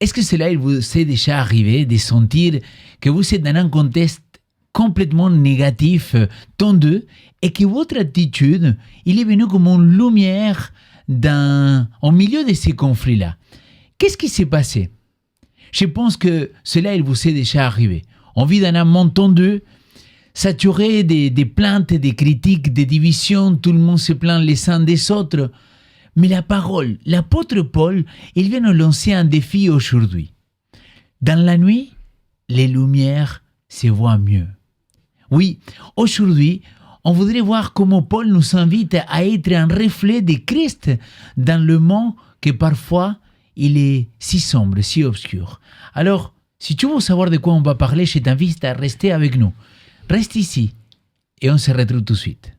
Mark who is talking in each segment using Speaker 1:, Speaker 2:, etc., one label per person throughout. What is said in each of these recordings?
Speaker 1: Est-ce que cela il vous est déjà arrivé de sentir que vous êtes dans un contexte complètement négatif, tendu, et que votre attitude, il est venu comme une lumière au milieu de ces conflits-là? Qu'est-ce qui s'est passé? Je pense que cela, il vous est déjà arrivé. On vit dans un monde tendu, saturé des plaintes, des critiques, des divisions, tout le monde se plaint les uns des autres. Mais la parole, l'apôtre Paul, il vient nous lancer un défi aujourd'hui. Dans la nuit, les lumières se voient mieux. Oui, aujourd'hui, on voudrait voir comment Paul nous invite à être un reflet de Christ dans le monde que parfois il est si sombre, si obscur. Alors, si tu veux savoir de quoi on va parler, je t'invite à rester avec nous. Reste ici et on se retrouve tout de suite.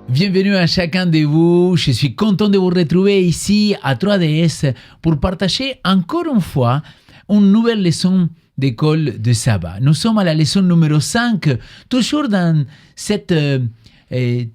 Speaker 1: Bienvenue à chacun de vous. Je suis content de vous retrouver ici à 3DS pour partager encore une fois une nouvelle leçon d'école de sabbat. Nous sommes à la leçon numéro 5, toujours dans cet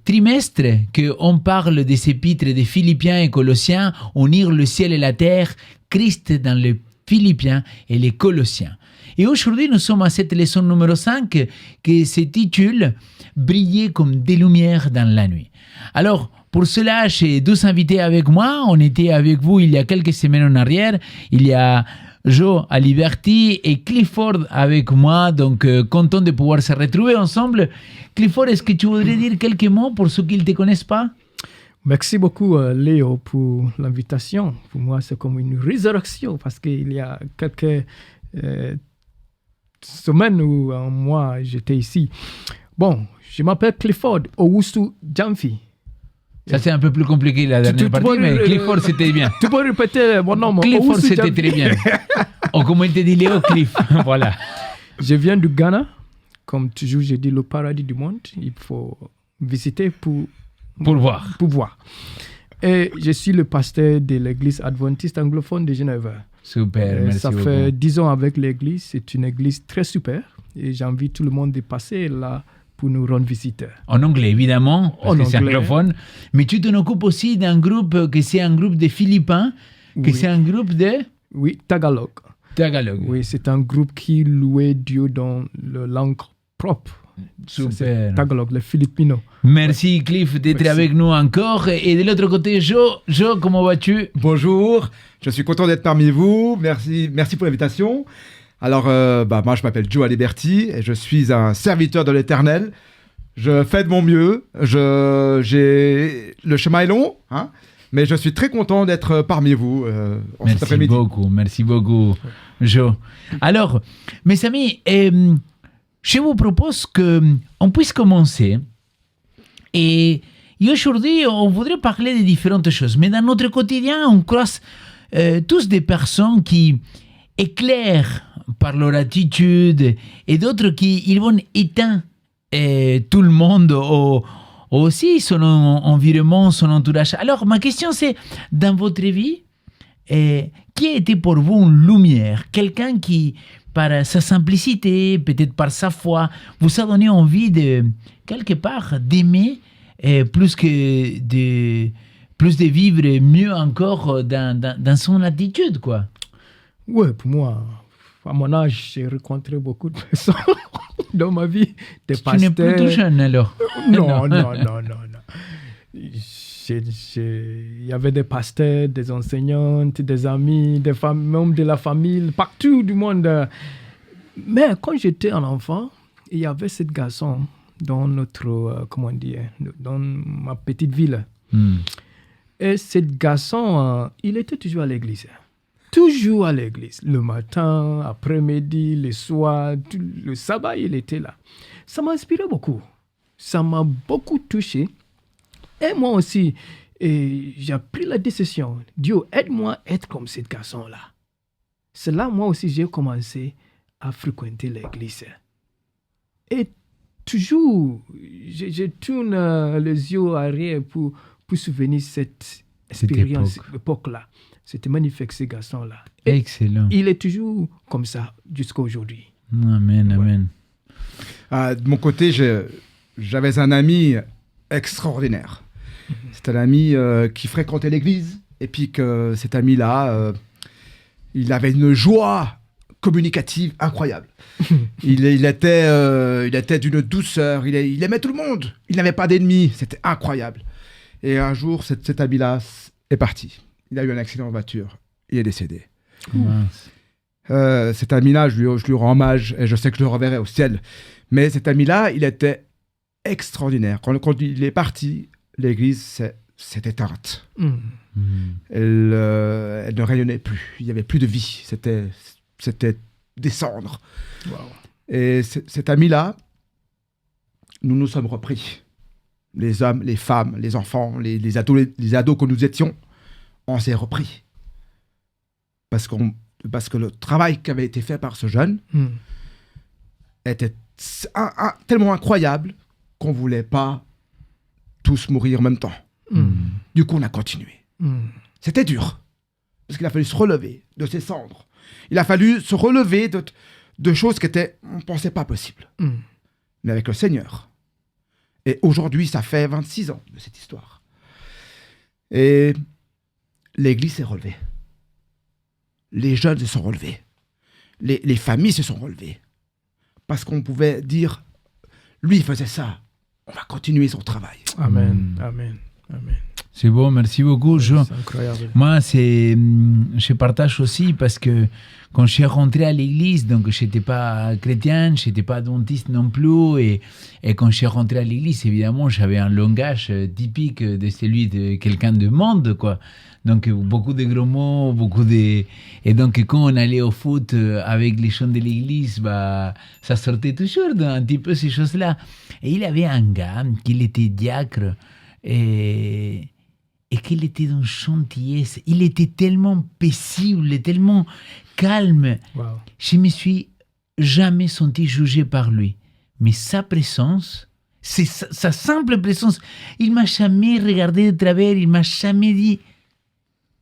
Speaker 1: trimestre qu'on parle des épîtres des Philippiens et Colossiens, unir le ciel et la terre, Christ dans les Philippiens et les Colossiens. Et aujourd'hui, nous sommes à cette leçon numéro 5 qui s'intitule « Briller comme des lumières dans la nuit ». Alors, pour cela, j'ai deux invités avec moi. On était avec vous il y a quelques semaines en arrière. Il y a Joe à Liberty et Clifford avec moi. Donc, content de pouvoir se retrouver ensemble. Clifford, est-ce que tu voudrais dire quelques mots pour ceux qui ne te connaissent pas?
Speaker 2: Merci beaucoup, Léo, pour l'invitation. Pour moi, c'est comme une résurrection parce qu'il y a quelques semaines où moi, j'étais ici. Bon, je m'appelle Clifford Owusu Jamfi.
Speaker 1: Ça, c'est un peu plus compliqué la dernière partie, mais Clifford, c'était bien.
Speaker 2: Tu peux répéter mon nom?
Speaker 1: Clifford, c'était très bien. Ou comme il te dit Léo, Cliff. Voilà.
Speaker 2: Je viens du Ghana. Comme toujours, je dis le paradis du monde. Il faut visiter pour voir. Et je suis le pasteur de l'église adventiste anglophone de Genève.
Speaker 1: Super, merci
Speaker 2: ça
Speaker 1: beaucoup.
Speaker 2: Ça fait 10 ans avec l'église. C'est une église très super. Et j'invite tout le monde de passer là pour nous rendre visite.
Speaker 1: En anglais, évidemment, parce que c'est anglophone. Mais tu t'en occupes aussi d'un groupe que c'est un groupe de Philippins, que c'est un groupe de...
Speaker 2: Oui, Tagalog.
Speaker 1: Tagalog.
Speaker 2: Oui, c'est un groupe qui louait Dieu dans la langue propre.
Speaker 1: Super.
Speaker 2: C'est Tagalog, les Philippinos.
Speaker 1: Merci Cliff d'être avec nous encore. Et de l'autre côté, Joe, comment vas-tu?
Speaker 3: Bonjour, je suis content d'être parmi vous. Merci pour l'invitation. Alors, moi, je m'appelle Joe à Liberty et je suis un serviteur de l'Éternel. Je fais de mon mieux. Le chemin est long, hein, mais je suis très content d'être parmi vous cet après-midi.
Speaker 1: Merci beaucoup, Joe. Alors, mes amis, je vous propose qu'on puisse commencer. Et aujourd'hui, on voudrait parler de différentes choses. Mais dans notre quotidien, on croise tous des personnes qui éclairent par leur attitude et d'autres ils vont éteindre tout le monde ou aussi son environnement, son entourage. Alors, ma question c'est, dans votre vie, qui a été pour vous une lumière? Quelqu'un qui, par sa simplicité, peut-être par sa foi, vous a donné envie de, quelque part, d'aimer plus de vivre mieux encore dans son attitude, quoi.
Speaker 2: Oui, pour moi, à mon âge, j'ai rencontré beaucoup de personnes dans ma vie. Des pasteurs.
Speaker 1: Tu n'es plus tout jeune, alors?
Speaker 2: Non. Il y avait des pasteurs, des enseignantes, des amis, des membres de la famille, partout du monde. Mais quand j'étais un enfant, il y avait ce garçon dans dans ma petite ville. Et ce garçon, il était toujours à l'église. Toujours à l'église. Le matin, après-midi, le soir, le sabbat, il était là. Ça m'a inspiré beaucoup. Ça m'a beaucoup touché. Et moi aussi, j'ai pris la décision. Dieu, aide-moi à être comme ce garçon-là. C'est là, moi aussi, j'ai commencé à fréquenter l'église. Et toujours, je tourne les yeux arrière pour souvenir cette expérience, époque-là. C'était magnifique, ce garçon-là. Et
Speaker 1: Excellent.
Speaker 2: il est toujours comme ça jusqu'à aujourd'hui.
Speaker 1: Amen, amen.
Speaker 3: De mon côté, j'avais un ami extraordinaire. C'est un ami qui fréquentait l'église. Et puis que cet ami-là, il avait une joie communicative incroyable. il était d'une douceur. Il aimait tout le monde. Il n'avait pas d'ennemis. C'était incroyable. Et un jour, cet ami-là est parti. Il a eu un accident de voiture. Il est décédé.
Speaker 1: Mince.
Speaker 3: Cet ami-là, je lui rends hommage et je sais que je le reverrai au ciel. Mais cet ami-là, il était extraordinaire. Quand il est parti, l'église s'est éteinte. Elle ne rayonnait plus. Il n'y avait plus de vie. C'était des cendres.
Speaker 2: Wow.
Speaker 3: Et cet ami-là, nous nous sommes repris. Les hommes, les femmes, les enfants, les ados que nous étions, on s'est repris. Parce que le travail qui avait été fait par ce jeune était tellement incroyable qu'on ne voulait pas tous mourir en même temps. Du coup, on a continué. C'était dur. Parce qu'il a fallu se relever de ses cendres. Il a fallu se relever de choses on ne pensait pas possibles. Mais avec le Seigneur. Et aujourd'hui, ça fait 26 ans de cette histoire. Et l'Église s'est relevée. Les jeunes se sont relevés. Les familles se sont relevées. Parce qu'on pouvait dire, lui, il faisait ça. On va continuer son travail.
Speaker 2: Amen. Amen. Amen.
Speaker 1: C'est bon, merci beaucoup.
Speaker 2: C'est incroyable.
Speaker 1: Moi, je partage aussi parce que quand je suis rentré à l'église, donc je n'étais pas chrétien, je n'étais pas adventiste non plus. Et quand je suis rentré à l'église, évidemment, j'avais un langage typique de celui de quelqu'un de monde, quoi. Donc, beaucoup de gros mots, Et donc, quand on allait au foot avec les chants de l'église, ça sortait toujours un petit peu ces choses-là. Et il y avait un gars qui était diacre et qu'il était d'une gentillesse. Il était tellement paisible, tellement calme.
Speaker 2: Wow.
Speaker 1: Je ne me suis jamais senti jugé par lui. Mais sa présence, c'est sa simple présence. Il ne m'a jamais regardé de travers, il ne m'a jamais dit...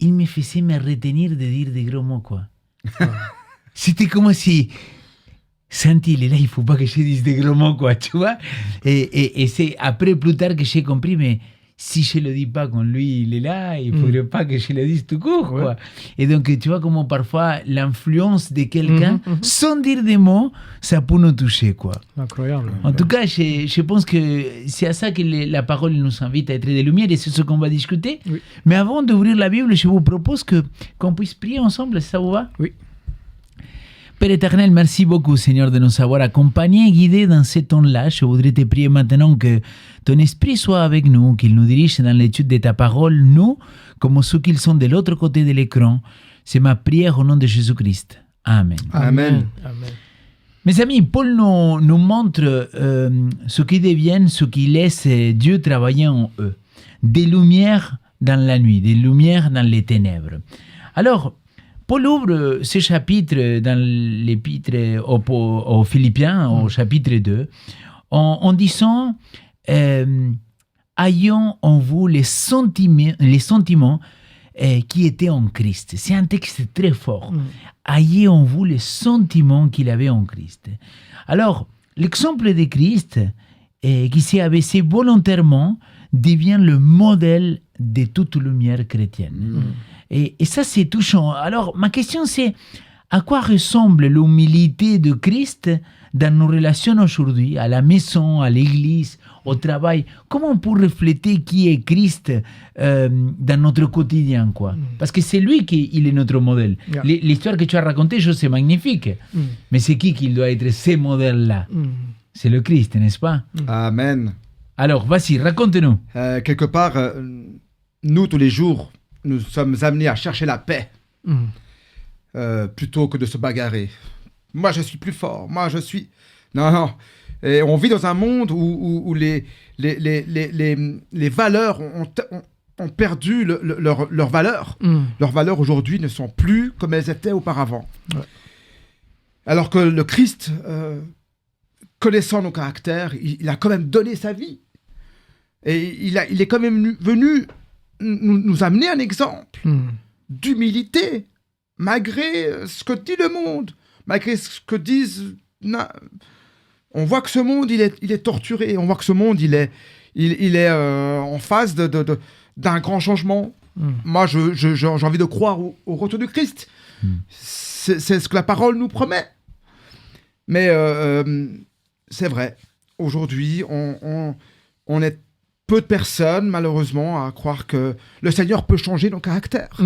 Speaker 1: Il me faisait me retenir de dire des gros mots, quoi. C'était comme si... Santi, il est là, il ne faut pas que je dise des gros mots, quoi, tu vois. Et c'est après, plus tard, que j'ai compris, mais si je ne le dis pas quand lui, il est là, il ne faudrait pas que je le dise tout court, quoi.
Speaker 2: Ouais.
Speaker 1: Et donc, tu vois comment parfois l'influence de quelqu'un, sans dire des mots, ça peut nous toucher, quoi.
Speaker 2: Incroyable.
Speaker 1: En tout cas, je pense que c'est à ça que la parole nous invite à être des lumières et c'est ce qu'on va discuter.
Speaker 2: Oui.
Speaker 1: Mais avant d'ouvrir la Bible, je vous propose qu'on puisse prier ensemble, ça vous va?
Speaker 2: Oui.
Speaker 1: Père éternel, merci beaucoup, Seigneur, de nous avoir accompagnés et guidés dans ce temps-là. Je voudrais te prier maintenant que ton esprit soit avec nous, qu'il nous dirige dans l'étude de ta parole, nous, comme ceux qui sont de l'autre côté de l'écran. C'est ma prière au nom de Jésus-Christ. Amen.
Speaker 3: Amen.
Speaker 2: Amen.
Speaker 1: Mes amis, Paul nous montre ce qui deviennent, ce qui laisse Dieu travailler en eux. Des lumières dans la nuit, des lumières dans les ténèbres. Alors, Paul ouvre ce chapitre dans l'épître aux Philippiens, au chapitre 2, en disant ayons en vous les sentiments qui étaient en Christ. C'est un texte très fort. Ayez en vous les sentiments qu'il avait en Christ. Alors, l'exemple de Christ, qui s'est abaissé volontairement, devient le modèle de toute lumière chrétienne. Et ça, c'est touchant. Alors, ma question, c'est à quoi ressemble l'humilité de Christ dans nos relations aujourd'hui, à la maison, à l'église, au travail? Comment on peut refléter qui est Christ dans notre quotidien, quoi? Parce que c'est lui qui est notre modèle.
Speaker 2: Yeah.
Speaker 1: L'histoire que tu as racontée, c'est magnifique. Mais c'est qui doit être ce modèle-là? C'est le Christ, n'est-ce pas?
Speaker 3: Amen.
Speaker 1: Alors, vas-y, raconte-nous.
Speaker 3: Quelque part, nous, tous les jours, nous sommes amenés à chercher la paix plutôt que de se bagarrer. Moi, je suis plus fort. Moi, je suis... Non. Et on vit dans un monde où les valeurs ont perdu leur valeur. Leurs valeurs aujourd'hui ne sont plus comme elles étaient auparavant.
Speaker 2: Ouais.
Speaker 3: Alors que le Christ, connaissant nos caractères, il a quand même donné sa vie. Et il est quand même venu nous amener un exemple d'humilité, malgré ce que dit le monde, malgré ce que disent... On voit que ce monde, il est torturé. On voit que ce monde, il est en phase d'un grand changement. Moi, j'ai envie de croire au retour du Christ. C'est ce que la parole nous promet. Mais c'est vrai, aujourd'hui, on est peu de personnes, malheureusement, à croire que le Seigneur peut changer nos caractères.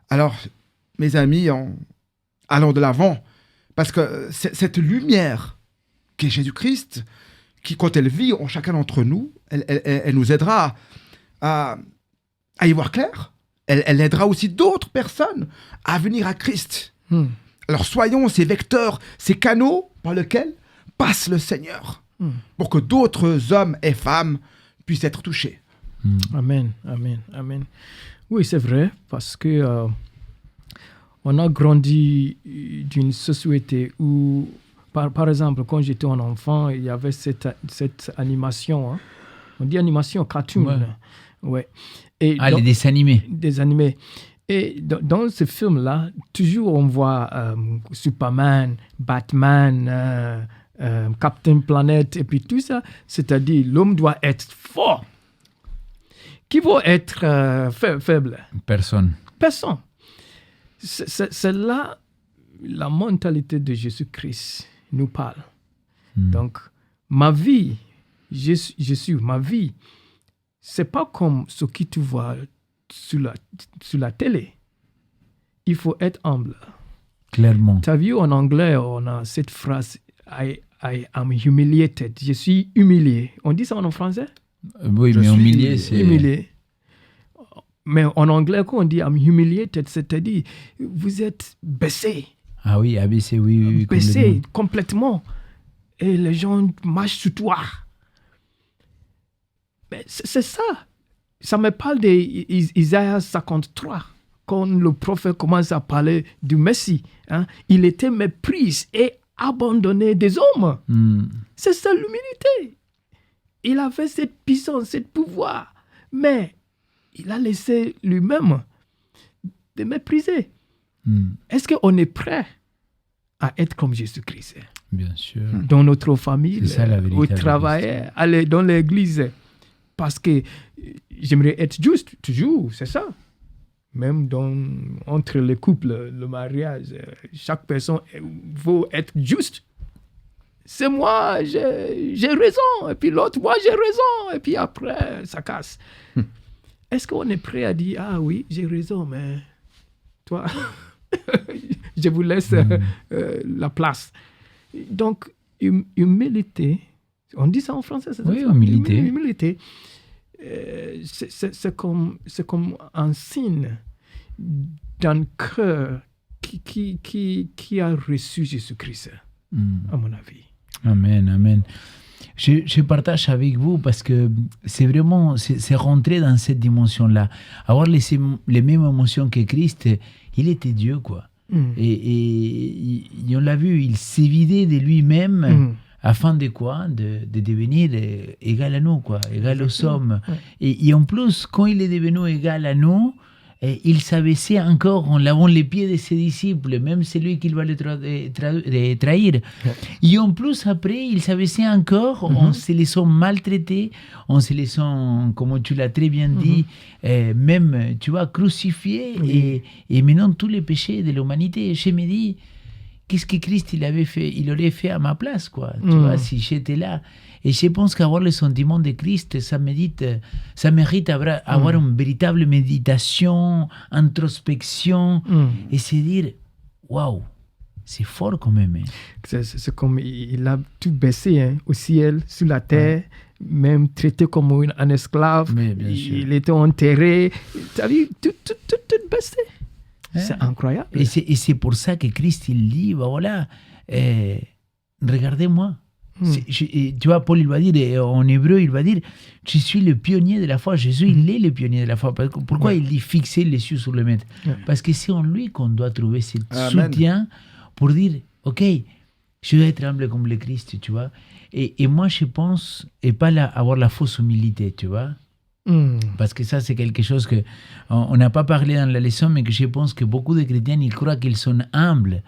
Speaker 3: Alors, mes amis, allons de l'avant, parce que cette lumière qui est Jésus-Christ, qui, quand elle vit en chacun d'entre nous, elle nous aidera à y voir clair. Elle aidera aussi d'autres personnes à venir à Christ. Alors soyons ces vecteurs, ces canaux par lesquels passe le Seigneur, pour que d'autres hommes et femmes puissent être touchés.
Speaker 2: Amen, amen, amen. Oui, c'est vrai, parce que on a grandi d'une société où, par exemple, quand j'étais un enfant, il y avait cette animation, hein. On dit animation, cartoon. Ouais. Et
Speaker 1: les dessins animés.
Speaker 2: Des animés. Et dans ce film-là, toujours on voit Superman, Batman, Captain Planet, et puis tout ça. C'est-à-dire, l'homme doit être fort. Qui va être faible? Personne. C'est là la mentalité de Jésus-Christ nous parle. Donc, ma vie, ma vie, c'est pas comme ce que tu vois sur la télé. Il faut être humble.
Speaker 1: Clairement.
Speaker 2: Tu as vu, en anglais, on a cette phrase I am humiliated. Je suis humilié. On dit ça en français?
Speaker 1: Oui, mais humilié, c'est...
Speaker 2: Humilié. Mais en anglais, quand on dit I'm humiliated, c'est-à-dire vous êtes baissé.
Speaker 1: Ah oui, abaissé, oui.
Speaker 2: Baissé complètement. Et les gens marchent sur toi. Mais c'est ça. Ça me parle d'Isaïe 53. Quand le prophète commence à parler du Messie, hein, il était méprisé et abandonné des hommes. C'est ça l'humilité. Il avait cette puissance, ce pouvoir. Mais il a laissé lui-même de mépriser. Est-ce qu'on est prêt à être comme Jésus-Christ?
Speaker 1: Bien sûr.
Speaker 2: Dans notre famille,
Speaker 1: ça,
Speaker 2: au travail, aller dans l'église. Parce que j'aimerais être juste, toujours, c'est ça. Même entre les couples, le mariage, chaque personne veut être juste. C'est moi, j'ai raison, et puis l'autre, moi, j'ai raison, et puis après, ça casse. Est-ce qu'on est prêt à dire, ah oui, j'ai raison, mais toi, je vous laisse la place. Donc, humilité, on dit ça en français, c'est ça?
Speaker 1: Oui, humilité.
Speaker 2: Humilité. C'est comme un signe d'un cœur qui a reçu Jésus-Christ, à mon avis.
Speaker 1: Amen, amen. Je partage avec vous parce que c'est vraiment, c'est rentrer dans cette dimension-là. Avoir les mêmes émotions que Christ, il était Dieu, quoi. Et on l'a vu, il s'est vidé de lui-même. Afin de quoi? De devenir égal à nous, quoi, égal aux hommes. Et en plus, quand il est devenu égal à nous, il s'abaissait encore en lavant les pieds de ses disciples, même celui qui va le trahir. Et en plus, après, il s'abaissait encore en se laissant maltraiter, en se laissant, comme tu l'as très bien dit, même, tu vois, crucifié et menant tous les péchés de l'humanité. Je me dis, qu'est-ce que Christ il aurait fait à ma place, quoi, tu vois, si j'étais là. Et je pense qu'avoir le sentiment de Christ, ça mérite avoir une véritable méditation, introspection, et se dire, waouh, c'est fort quand même. Hein.
Speaker 2: C'est comme il a tout baissé, hein, au ciel, sur la terre, même traité comme un esclave. Il était enterré. Tu as vu, tout baissé. C'est incroyable.
Speaker 1: Et c'est pour ça que Christ, il dit, voilà, regardez-moi. Tu vois, Paul, il va dire, en hébreu, il va dire, je suis le pionnier de la foi. Jésus, il est le pionnier de la foi. Pourquoi il dit fixer les yeux sur le maître? Parce que c'est en lui qu'on doit trouver ce soutien pour dire, ok, je dois être humble comme le Christ, tu vois. Et moi, je pense, et pas avoir la fausse humilité, tu vois. Parce que ça, c'est quelque chose que on n'a pas parlé dans la leçon, mais que je pense que beaucoup de chrétiens, ils croient qu'ils sont humbles.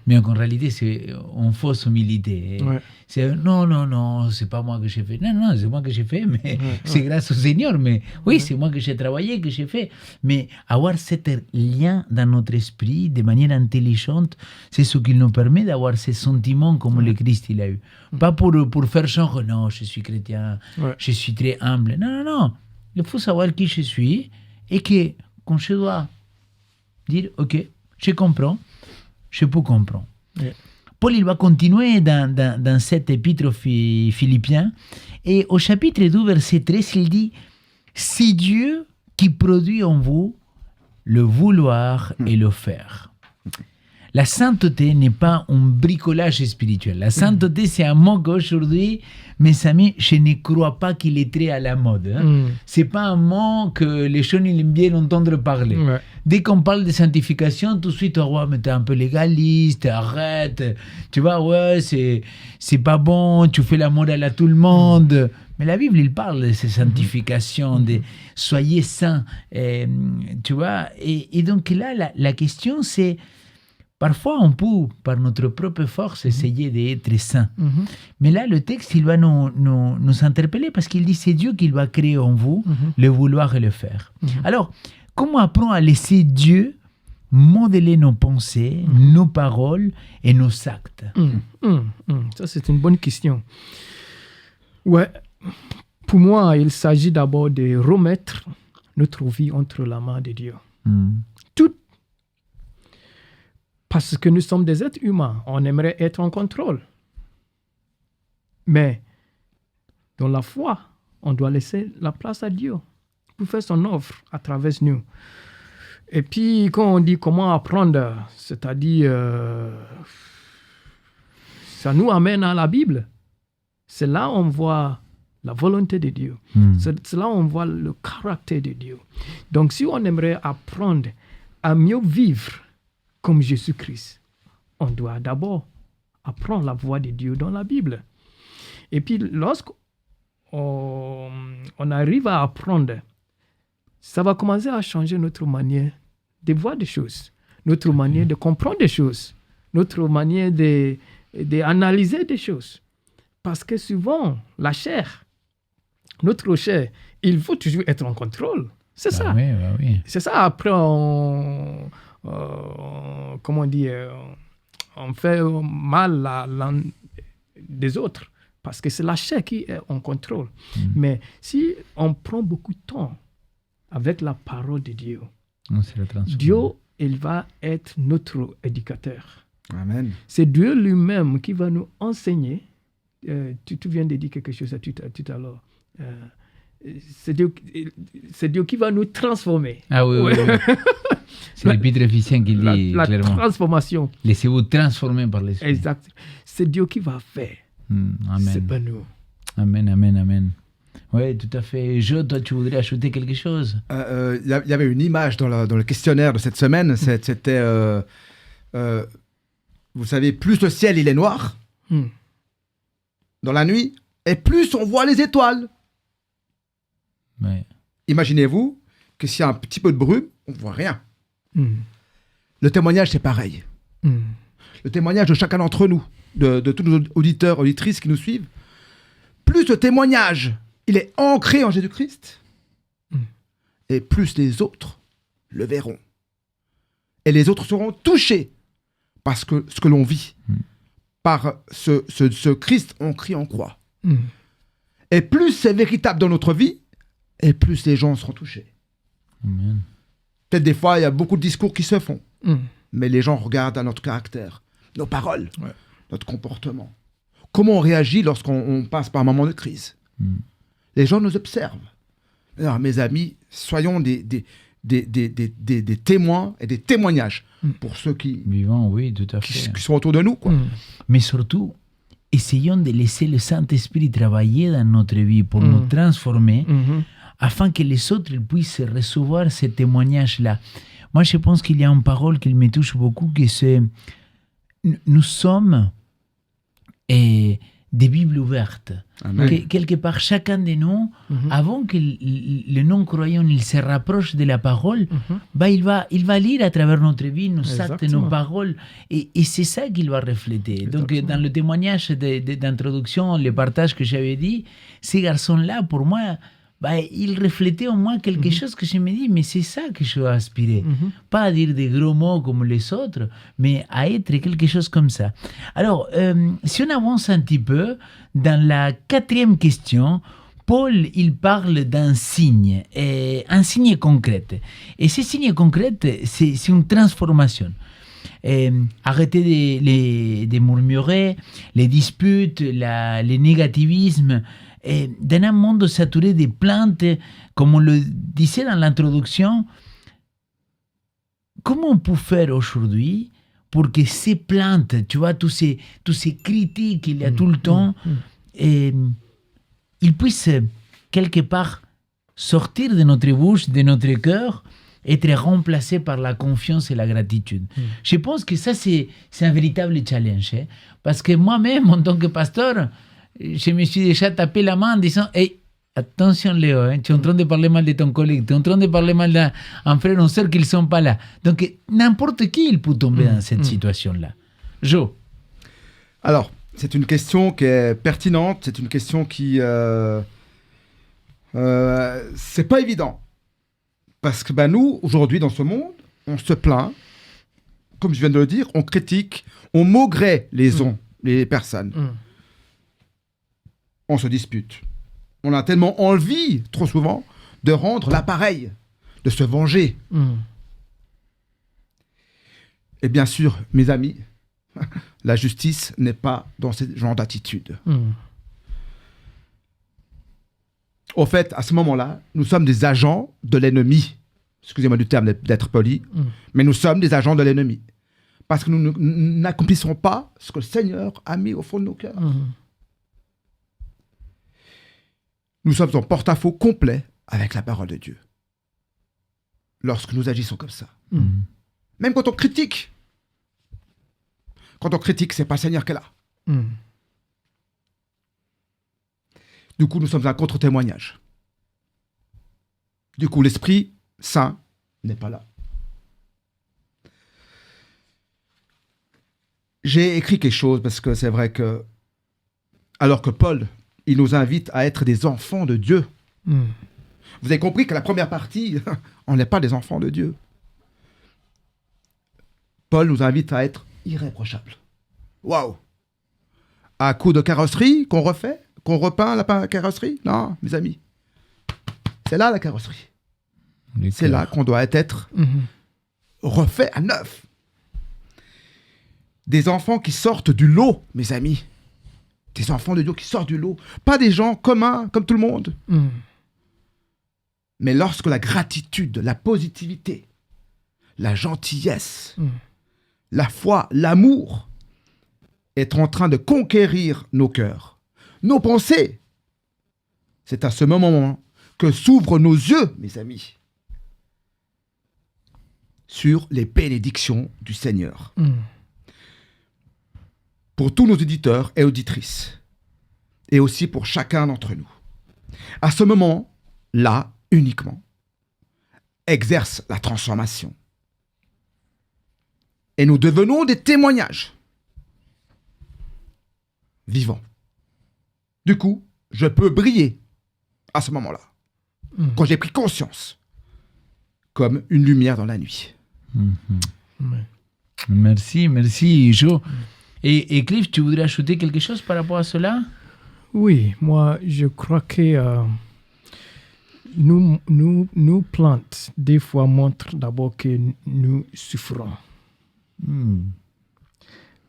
Speaker 1: Mais en réalité, c'est une fausse humilité.
Speaker 2: Ouais.
Speaker 1: C'est non, c'est pas moi que j'ai fait. Non, c'est moi que j'ai fait, mais c'est grâce au Seigneur. Mais oui, c'est moi que j'ai travaillé, que j'ai fait. Mais avoir ce lien dans notre esprit de manière intelligente, c'est ce qui nous permet d'avoir ces sentiments comme le Christ il a eu. Pas pour faire genre, non, je suis chrétien, je suis très humble. Non. Il faut savoir qui je suis et que quand je dois dire, ok, je comprends, je peux comprendre.
Speaker 2: Yeah.
Speaker 1: Paul, il va continuer dans cet épître aux Philippiens et au chapitre 2, verset 13, il dit, c'est Dieu qui produit en vous le vouloir et le faire. La sainteté n'est pas un bricolage spirituel. La sainteté, c'est un mot qu'aujourd'hui, mes amis, je ne crois pas qu'il est très à la mode. C'est pas un mot que les gens aiment bien entendre parler.
Speaker 2: Ouais.
Speaker 1: Dès qu'on parle de sanctification, tout de suite, mais t'es un peu légaliste, arrête. Tu vois, c'est pas bon, tu fais la morale à tout le monde. Mais la Bible, il parle de ces sanctifications, de soyez saints. Tu vois, et donc là, la question, c'est parfois, on peut, par notre propre force, essayer d'être saint. Mais là, le texte, il va nous interpeller parce qu'il dit c'est Dieu qui va créer en vous le vouloir et le faire. Alors, comment apprendre à laisser Dieu modeler nos pensées, nos paroles et nos actes?
Speaker 2: Ça, c'est une bonne question. Ouais. Pour moi, il s'agit d'abord de remettre notre vie entre la main de Dieu. Tout. Parce que nous sommes des êtres humains, on aimerait être en contrôle. Mais dans la foi, on doit laisser la place à Dieu pour faire son œuvre à travers nous. Et puis, quand on dit comment apprendre, c'est-à-dire, ça nous amène à la Bible. C'est là où on voit la volonté de Dieu. C'est là où on voit le caractère de Dieu. Donc, si on aimerait apprendre à mieux vivre comme Jésus-Christ, on doit d'abord apprendre la voix de Dieu dans la Bible. Et puis, lorsqu'on arrive à apprendre, ça va commencer à changer notre manière de voir des choses, notre manière de comprendre des choses, notre manière d'analyser des choses. Parce que souvent, la chair, notre chair, il faut toujours être en contrôle. C'est ça.
Speaker 1: Oui.
Speaker 2: C'est ça. Après, comment dire, on fait mal des autres parce que c'est la chair qui est en contrôle. Mais si on prend beaucoup de temps avec la parole de Dieu, Dieu, il va être notre éducateur.
Speaker 3: Amen.
Speaker 2: C'est Dieu lui-même qui va nous enseigner. Tu viens de dire quelque chose tout à l'heure. C'est Dieu qui va nous transformer.
Speaker 1: Ah oui. C'est l'épître Éphésiens qui dit
Speaker 2: la
Speaker 1: clairement.
Speaker 2: Transformation.
Speaker 1: Laissez-vous transformer par l'Esprit.
Speaker 2: Exact. C'est Dieu qui va faire.
Speaker 1: Amen.
Speaker 2: C'est pas nous.
Speaker 1: Amen. Oui, tout à fait. Toi, tu voudrais ajouter quelque chose?
Speaker 3: Il y avait une image dans le questionnaire de cette semaine. C'était, vous savez, plus le ciel il est noir dans la nuit, et plus on voit les étoiles.
Speaker 1: Ouais.
Speaker 3: Imaginez-vous que s'il y a un petit peu de brume, on ne voit rien. Le témoignage, c'est pareil. Le témoignage de chacun d'entre nous, de tous nos auditeurs, auditrices qui nous suivent, plus le témoignage, il est ancré en Jésus-Christ, et plus les autres le verront. Et les autres seront touchés par ce que l'on vit, par ce Christ ancré en croix. Et plus c'est véritable dans notre vie, et plus les gens seront touchés.
Speaker 1: Amen.
Speaker 3: Peut-être des fois, il y a beaucoup de discours qui se font, mais les gens regardent à notre caractère, nos paroles, notre comportement. Comment on réagit lorsqu'on passe par un moment de crise. Les gens nous observent. Alors, mes amis, soyons des témoins et des témoignages pour ceux qui sont autour de nous. Quoi.
Speaker 1: Mais surtout, essayons de laisser le Saint-Esprit travailler dans notre vie pour nous transformer, afin que les autres puissent recevoir ce témoignage-là. Moi, je pense qu'il y a une parole qui me touche beaucoup, que c'est nous sommes des des Bibles ouvertes.
Speaker 3: Amen.
Speaker 1: Quelque part, chacun de nous, avant que le non-croyant il se rapproche de la parole, bah, il va lire à travers notre vie, nos actes, nos
Speaker 2: Exactement.
Speaker 1: paroles, et c'est ça qu'il va refléter. Donc,
Speaker 2: Exactement.
Speaker 1: dans le témoignage d'introduction, le partage que j'avais dit, ces garçons-là, pour moi, bah, ils reflétaient au moins quelque chose que je me dis, mais c'est ça que je dois aspirer. Pas à dire des gros mots comme les autres, mais à être quelque chose comme ça. Alors, si on avance un petit peu, dans la 4e question, Paul, il parle d'un signe, un signe concret. Et ce signe concret, c'est une transformation. Arrêtez de murmurer, les disputes, les négativismes. Dans un monde saturé de plaintes, comme on le disait dans l'introduction, comment on peut faire aujourd'hui pour que ces plaintes, tu vois, tous ces critiques qu'il y a tout le temps, ils puissent quelque part sortir de notre bouche, de notre cœur, être remplacés par la confiance et la gratitude. Je pense que ça, c'est un véritable challenge. Parce que moi-même, en tant que pasteur, je me suis déjà tapé la main en disant « Hey, attention Léo, tu es en train de parler mal de ton collègue, tu es en train de parler mal d'un frère ou une sœur qui ne sont pas là. » Donc, n'importe qui il peut tomber dans cette situation-là. Joe.
Speaker 3: Alors, c'est une question qui est pertinente, c'est une question qui... c'est pas évident. Parce que nous, aujourd'hui, dans ce monde, on se plaint, comme je viens de le dire, on critique, on maugrait les personnes. On se dispute. On a tellement envie, trop souvent, de rendre l'appareil, de se venger. Et bien sûr, mes amis, la justice n'est pas dans ce genre d'attitude. Au fait, à ce moment-là, nous sommes des agents de l'ennemi. Excusez-moi du terme d'être poli, mais nous sommes des agents de l'ennemi. Parce que nous n'accomplissons pas ce que le Seigneur a mis au fond de nos cœurs. Nous sommes en porte-à-faux complet avec la parole de Dieu. Lorsque nous agissons comme ça. Même quand on critique. Quand on critique, c'est pas le Seigneur qui est là. Du coup, nous sommes un contre-témoignage. Du coup, l'Esprit Saint n'est pas là. J'ai écrit quelque chose parce que c'est vrai que, alors que Paul, il nous invite à être des enfants de Dieu. Vous avez compris que la première partie, on n'est pas des enfants de Dieu. Paul nous invite à être irréprochables. Waouh! À coup de carrosserie qu'on refait, qu'on repeint la carrosserie? Non, mes amis. C'est là la carrosserie. C'est là qu'on doit être refait à neuf. Des enfants qui sortent du lot, mes amis. Des enfants de Dieu qui sortent du lot. Pas des gens communs, comme tout le monde. Mais lorsque la gratitude, la positivité, la gentillesse, la foi, l'amour est en train de conquérir nos cœurs, nos pensées, c'est à ce moment que s'ouvrent nos yeux, mes amis, sur les bénédictions du Seigneur. Pour tous nos auditeurs et auditrices, et aussi pour chacun d'entre nous. À ce moment-là, uniquement, exerce la transformation. Et nous devenons des témoignages vivants. Du coup, je peux briller à ce moment-là, quand j'ai pris conscience, comme une lumière dans la nuit.
Speaker 1: Merci, Joe. Et Cliff, tu voudrais ajouter quelque chose par rapport à cela?
Speaker 2: Oui, moi, je crois que nous plantes, des fois, montrent d'abord que nous souffrons.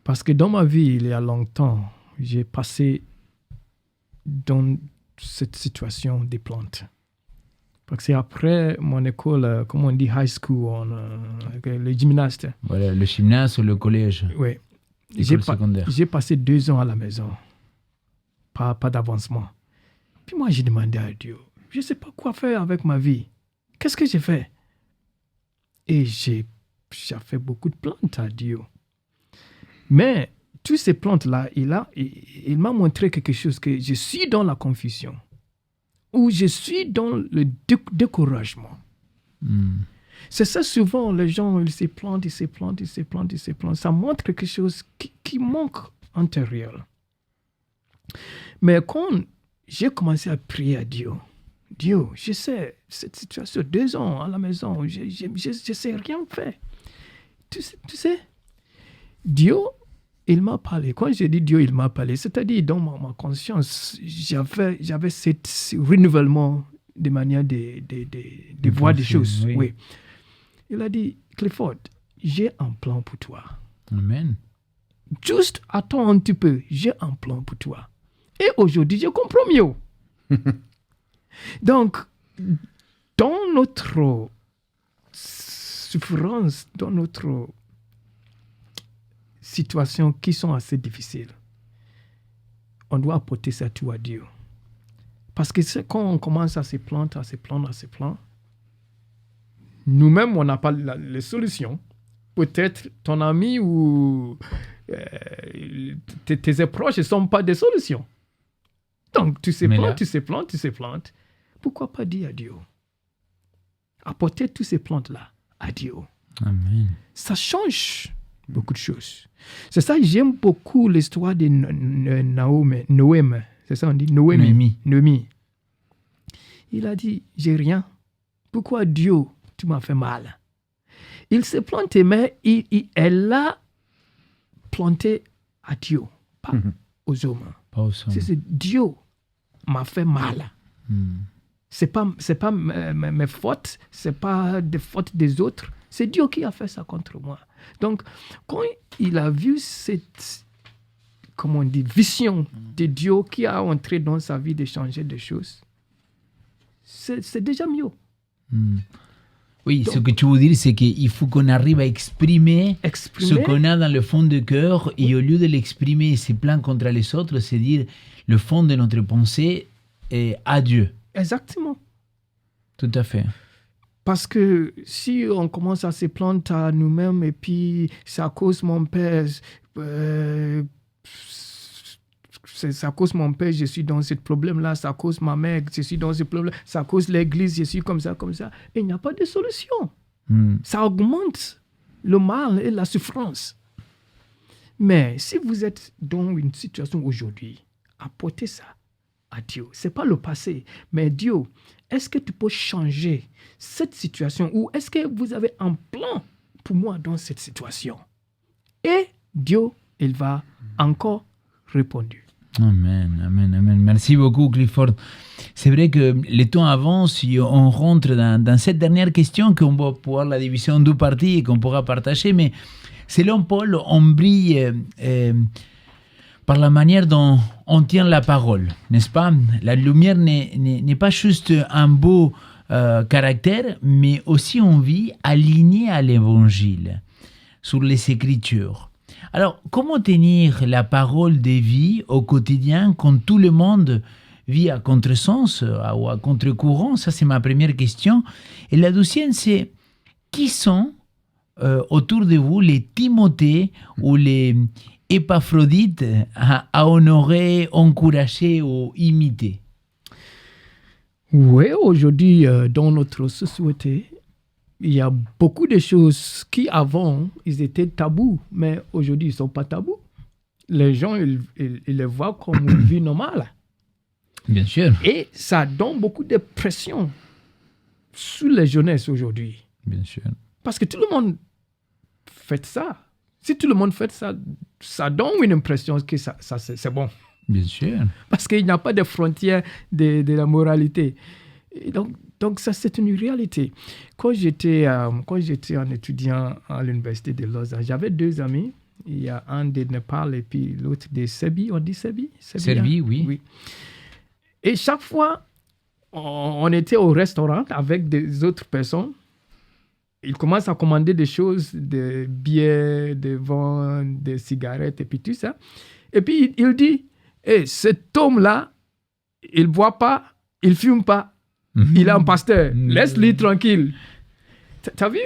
Speaker 2: Parce que dans ma vie, il y a longtemps, j'ai passé dans cette situation des plantes. Parce que c'est après mon école, comme on dit, high school, le gymnaste.
Speaker 1: Voilà, le gymnase ou le collège.
Speaker 2: Oui.
Speaker 1: Secondaire.
Speaker 2: J'ai passé 2 ans à la maison. Pas d'avancement. Puis moi, j'ai demandé à Dieu, je ne sais pas quoi faire avec ma vie. Qu'est-ce que j'ai fait? Et j'ai fait beaucoup de plaintes à Dieu. Mais toutes ces plantes-là, il m'a montré quelque chose, que je suis dans la confusion, ou je suis dans le découragement. C'est ça, souvent, les gens, ils se plantent. Ça montre quelque chose qui manque intérieur. Mais quand j'ai commencé à prier à Dieu, je sais, cette situation, 2 ans à la maison, je ne sais rien faire. Tu sais, Dieu, il m'a parlé. Quand je dis Dieu, il m'a parlé, c'est-à-dire dans ma conscience, j'avais ce renouvellement de manière de voir des choses. Oui. Il a dit, Clifford, j'ai un plan pour toi.
Speaker 1: Amen.
Speaker 2: Juste attends un petit peu, j'ai un plan pour toi. Et aujourd'hui, je comprends mieux. Donc, dans notre souffrance, dans notre situation qui sont assez difficiles, on doit apporter ça tout à Dieu. Parce que quand on commence à se plaindre, nous-mêmes, on n'a pas les solutions. Peut-être ton ami ou tes proches ne sont pas des solutions. Donc, tu se plantes. Pourquoi pas dire à Dieu? Apporter toutes ces plantes-là à Dieu.
Speaker 1: Amen.
Speaker 2: Ça change beaucoup de choses. C'est ça, j'aime beaucoup l'histoire de Noémie. C'est ça, on dit Noémie. Il a dit, j'ai rien. Pourquoi Dieu, tu m'as fait mal? Il s'est planté, mais elle l'a planté à Dieu, pas aux hommes. C'est Dieu m'a fait mal. C'est pas mes fautes, c'est pas des fautes des autres. C'est Dieu qui a fait ça contre moi. Donc, quand il a vu cette, comment on dit, vision de Dieu qui a entré dans sa vie de changer des choses, c'est déjà mieux.
Speaker 1: Oui, donc, ce que tu veux dire, c'est qu'il faut qu'on arrive à exprimer ce qu'on a dans le fond du cœur, et au lieu de l'exprimer et se plaindre contre les autres, c'est dire le fond de notre pensée est à Dieu.
Speaker 2: Exactement.
Speaker 1: Tout à fait.
Speaker 2: Parce que si on commence à se plaindre à nous-mêmes, et puis c'est à cause de mon père, c'est à cause de mon père, je suis dans ce problème-là, c'est à cause de ma mère, je suis dans ce problème, c'est à cause de l'église, je suis comme ça. Et il n'y a pas de solution. Ça augmente le mal et la souffrance. Mais si vous êtes dans une situation aujourd'hui, apportez ça à Dieu. Ce n'est pas le passé, mais Dieu, est-ce que tu peux changer cette situation, ou est-ce que vous avez un plan pour moi dans cette situation? Et Dieu, il va encore répondre.
Speaker 1: Amen. Merci beaucoup, Clifford. C'est vrai que le temps avance et on rentre dans cette dernière question qu'on va pouvoir la diviser en 2 parties et qu'on pourra partager. Mais selon Paul, on brille par la manière dont on tient la parole, n'est-ce pas? La lumière n'est pas juste un beau caractère, mais aussi une vie alignée à l'évangile, sur les Écritures. Alors, comment tenir la parole de vie au quotidien quand tout le monde vit à contresens ou à contre-courant? Ça, c'est ma première question. Et la deuxième, c'est qui sont autour de vous les Timothée ou les Épaphrodite à honorer, encourager ou imiter?
Speaker 2: Oui, aujourd'hui, dans notre société, il y a beaucoup de choses qui, avant, ils étaient tabous, mais aujourd'hui, ils ne sont pas tabous. Les gens, ils les voient comme une vie normale.
Speaker 1: Bien sûr.
Speaker 2: Et ça donne beaucoup de pression sur les jeunesses aujourd'hui.
Speaker 1: Bien sûr.
Speaker 2: Parce que tout le monde fait ça. Si tout le monde fait ça, ça donne une impression que ça c'est bon.
Speaker 1: Bien sûr.
Speaker 2: Parce qu'il n'y a pas de frontières de la moralité. Et donc ça, c'est une réalité. Quand j'étais un étudiant à l'université de Lausanne, j'avais 2 amis. Il y a un de Népal et puis l'autre de Serbie. On dit Serbie?
Speaker 1: Serbie, oui.
Speaker 2: Et chaque fois, on était au restaurant avec des autres personnes. Ils commencent à commander des choses, des bières, des vins, des cigarettes et puis tout ça. Et puis il dit, cet homme-là, il ne boit pas, il ne fume pas. Il est un pasteur. Laisse-le tranquille. T'as vu?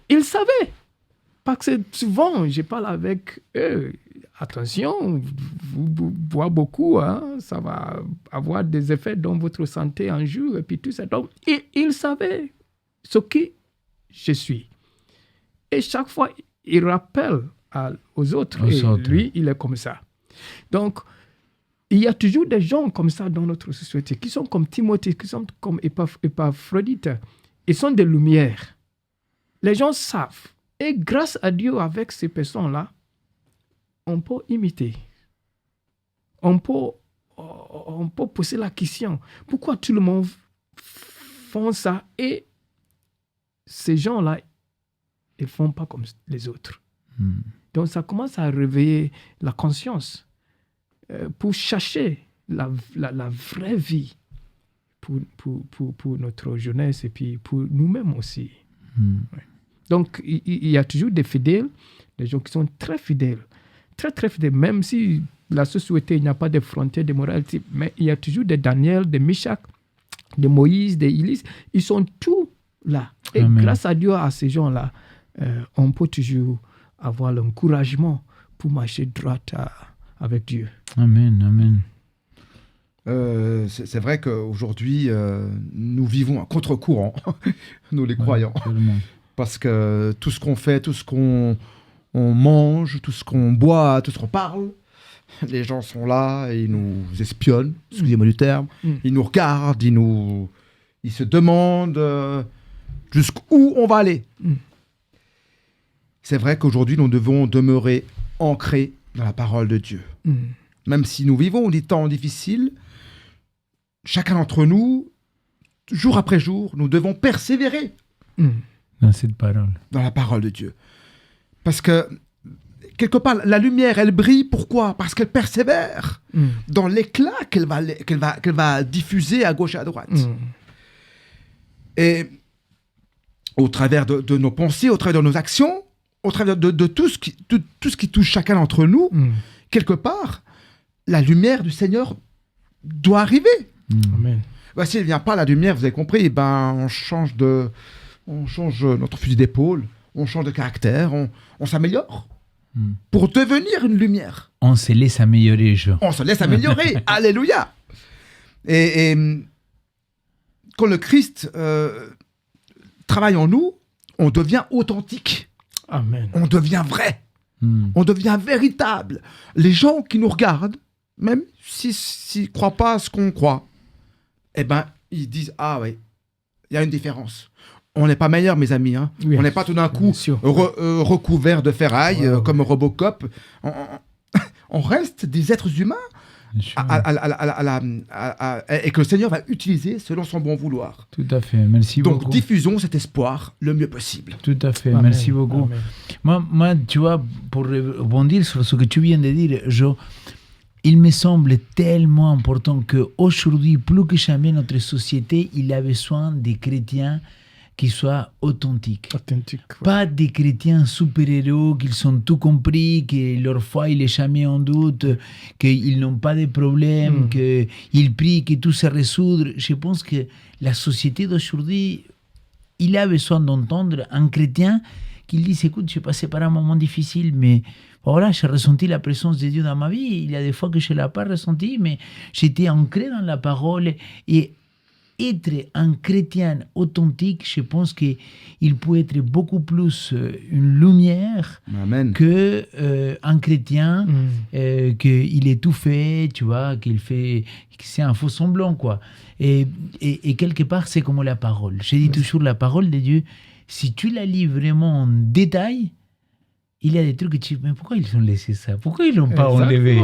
Speaker 2: Il savait. Parce que souvent, je parle avec eux attention, vous boivez beaucoup, hein, ça va avoir des effets dans votre santé un jour, et puis tout ça. Donc, il savait ce qui je suis. Et chaque fois, il rappelle aux autres, lui, il est comme ça. Donc, il y a toujours des gens comme ça dans notre société, qui sont comme Timothée, qui sont comme Épaphrodite. Ils sont des lumières. Les gens savent. Et grâce à Dieu, avec ces personnes-là, on peut imiter. On peut poser la question. Pourquoi tout le monde fait ça et ces gens-là, ils ne font pas comme les autres. Donc, ça commence à réveiller la conscience pour chercher la vraie vie pour notre jeunesse et puis pour nous-mêmes aussi. Ouais. Donc, il y a toujours des fidèles, des gens qui sont très fidèles, très, très fidèles, même si la société, il n'y a pas de frontières de moralité, mais il y a toujours des Daniel, des Meshach, des Moïse, des Élie, ils sont tous là. Et
Speaker 1: Amen.
Speaker 2: Grâce à Dieu, à ces gens-là, on peut toujours avoir l'encouragement pour marcher droit avec Dieu.
Speaker 1: Amen, amen.
Speaker 3: C'est vrai qu'aujourd'hui, nous vivons à contre-courant, nous les croyants.
Speaker 1: Absolument.
Speaker 3: Parce que tout ce qu'on fait, tout ce qu'on mange, tout ce qu'on boit, tout ce qu'on parle, les gens sont là et ils nous espionnent, excusez-moi du terme. Ils nous regardent, ils se demandent jusqu'où on va aller. C'est vrai qu'aujourd'hui, nous devons demeurer ancrés dans la parole de Dieu. Même si nous vivons des temps difficiles, chacun d'entre nous, jour après jour, nous devons persévérer
Speaker 1: Dans cette parole.
Speaker 3: dans la parole de Dieu. Parce que, quelque part, la lumière, elle brille. Pourquoi ? Parce qu'elle persévère dans l'éclat qu'elle va diffuser à gauche et à droite. Et au travers de nos pensées, au travers de nos actions, au travers de tout ce qui touche chacun d'entre nous, quelque part, la lumière du Seigneur doit arriver.
Speaker 2: Amen.
Speaker 3: Bah, s'il ne vient pas la lumière, vous avez compris, on change notre fusil d'épaule, on change de caractère, on s'améliore pour devenir une lumière.
Speaker 1: On se laisse améliorer, Jean.
Speaker 3: On se laisse améliorer. Alléluia. Et quand le Christ travaille en nous, on devient authentique.
Speaker 2: Amen.
Speaker 3: On devient vrai. On devient véritable. Les gens qui nous regardent, même s'ils ne croient pas à ce qu'on croit, eh ben, ils disent « Ah ouais, il y a une différence. On n'est pas meilleurs, mes amis. Hein.
Speaker 2: Oui,
Speaker 3: on n'est pas tout d'un coup recouvert de ferraille, comme Robocop. On reste des êtres humains et que le Seigneur va utiliser selon son bon vouloir.
Speaker 1: Tout à fait. Merci
Speaker 3: Donc,
Speaker 1: beaucoup.
Speaker 3: diffusons cet espoir le mieux possible.
Speaker 1: Tout à fait.
Speaker 2: Amen.
Speaker 1: Merci beaucoup.
Speaker 2: Amen.
Speaker 1: Moi, tu vois, pour rebondir sur ce que tu viens de dire, il me semble tellement important qu'aujourd'hui, plus que jamais, notre société, il a besoin des chrétiens qui soient authentiques.
Speaker 2: Authentique.
Speaker 1: Pas des chrétiens super-héros qui ont tout compris, que leur foi il est jamais en doute, qu'ils n'ont pas de problème, qu'ils prient, que tout se résoudre. Je pense que la société d'aujourd'hui, il a besoin d'entendre un chrétien qui dit, écoute, je passé par un moment difficile, mais voilà, j'ai ressenti la présence de Dieu dans ma vie. Il y a des fois que je ne l'ai pas ressenti, mais j'étais ancré dans la parole. Et être un chrétien authentique, je pense qu'il peut être beaucoup plus une lumière
Speaker 3: Amen.
Speaker 1: qu'un chrétien qu'il est tout fait, tu vois, que c'est un faux semblant, quoi. Et quelque part, c'est comme la parole. Je dis toujours, la parole de Dieu, si tu la lis vraiment en détail, il y a des trucs que tu dis, mais pourquoi ils ont laissé ça? Pourquoi ils ne l'ont pas enlevé?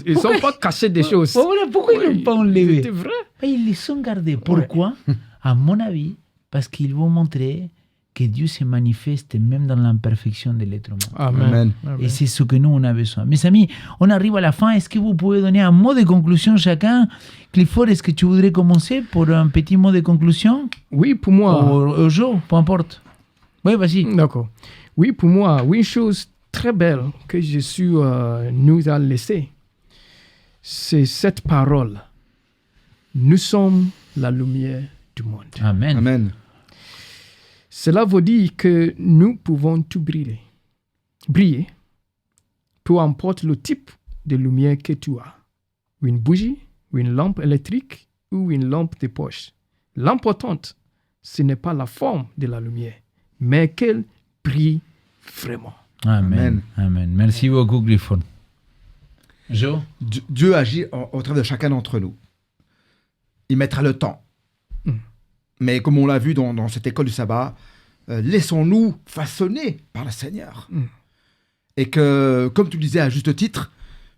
Speaker 2: Ils ne sont pas cachés des choses.
Speaker 1: Voilà, pourquoi ils ne l'ont pas enlevé?
Speaker 2: C'était vrai.
Speaker 1: Ils les ont gardés. Pourquoi? À mon avis, parce qu'ils vont montrer que Dieu se manifeste même dans l'imperfection de l'être humain.
Speaker 2: Amen.
Speaker 1: Et c'est ce que nous, on a besoin. Mes amis, on arrive à la fin. Est-ce que vous pouvez donner un mot de conclusion chacun? Clifford, est-ce que tu voudrais commencer pour un petit mot de conclusion?
Speaker 2: Oui, pour moi.
Speaker 1: Au jour, peu importe. Oui, vas-y.
Speaker 2: D'accord. Oui, pour moi, une chose très belle que Jésus nous a laissée, c'est cette parole. Nous sommes la lumière du monde.
Speaker 1: Amen.
Speaker 3: Amen.
Speaker 2: Cela veut dire que nous pouvons tout briller peu importe le type de lumière que tu as. Une bougie, ou une lampe électrique, ou une lampe de poche. L'important, ce n'est pas la forme de la lumière, mais qu'elle brille vraiment.
Speaker 1: Amen. Amen. Merci beaucoup, Clifford. Joe?
Speaker 3: Dieu agit au travers de chacun d'entre nous. Il mettra le temps. Mais comme on l'a vu dans cette école du sabbat, laissons-nous façonner par le Seigneur. Et que, comme tu disais à juste titre,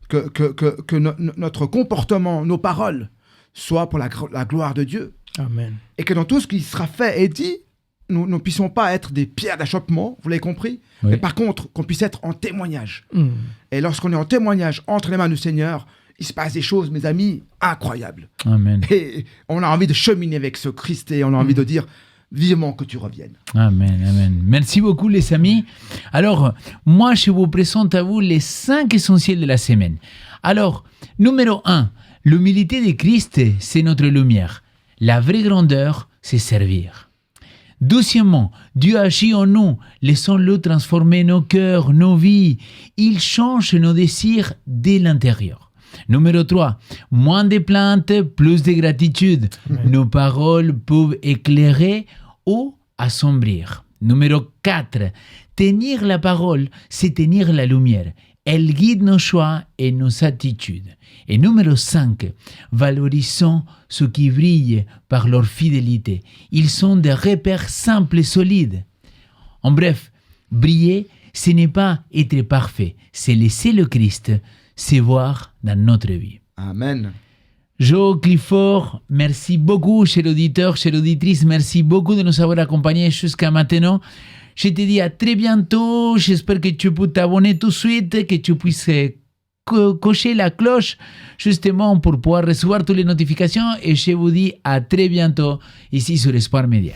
Speaker 3: que notre comportement, nos paroles, soient pour la gloire de Dieu.
Speaker 2: Amen.
Speaker 3: Et que dans tout ce qui sera fait et dit, nous ne puissions pas être des pierres d'achoppement, vous l'avez compris,
Speaker 1: Oui.
Speaker 3: mais par contre, qu'on puisse être en témoignage. Et lorsqu'on est en témoignage entre les mains du Seigneur, il se passe des choses, mes amis, incroyables.
Speaker 1: Amen.
Speaker 3: Et on a envie de cheminer avec ce Christ et on a envie de dire vivement que tu reviennes.
Speaker 1: Amen, amen. Merci beaucoup, les amis. Alors, moi, je vous présente à vous les 5 essentiels de la semaine. Alors, numéro 1, l'humilité de Christ, c'est notre lumière. La vraie grandeur, c'est servir. Deuxièmement, Dieu agit en nous, laissons-le transformer nos cœurs, nos vies. Il change nos désirs dès l'intérieur. Numéro 3, moins de plaintes, plus de gratitude. Nos paroles peuvent éclairer ou assombrir. Numéro 4, tenir la parole, c'est tenir la lumière. Elle guide nos choix et nos attitudes. Et numéro 5, valorisons ceux qui brillent par leur fidélité. Ils sont des repères simples et solides. En bref, briller, ce n'est pas être parfait, c'est laisser le Christ se voir dans notre vie.
Speaker 3: Amen.
Speaker 1: Joe, Clifford, merci beaucoup, chers auditeurs, chères auditrices, merci beaucoup de nous avoir accompagnés jusqu'à maintenant. Je te dis à très bientôt, j'espère que tu peux t'abonner tout de suite, que tu puisses cocher la cloche justement pour pouvoir recevoir toutes les notifications et je vous dis à très bientôt ici sur Espoir Média.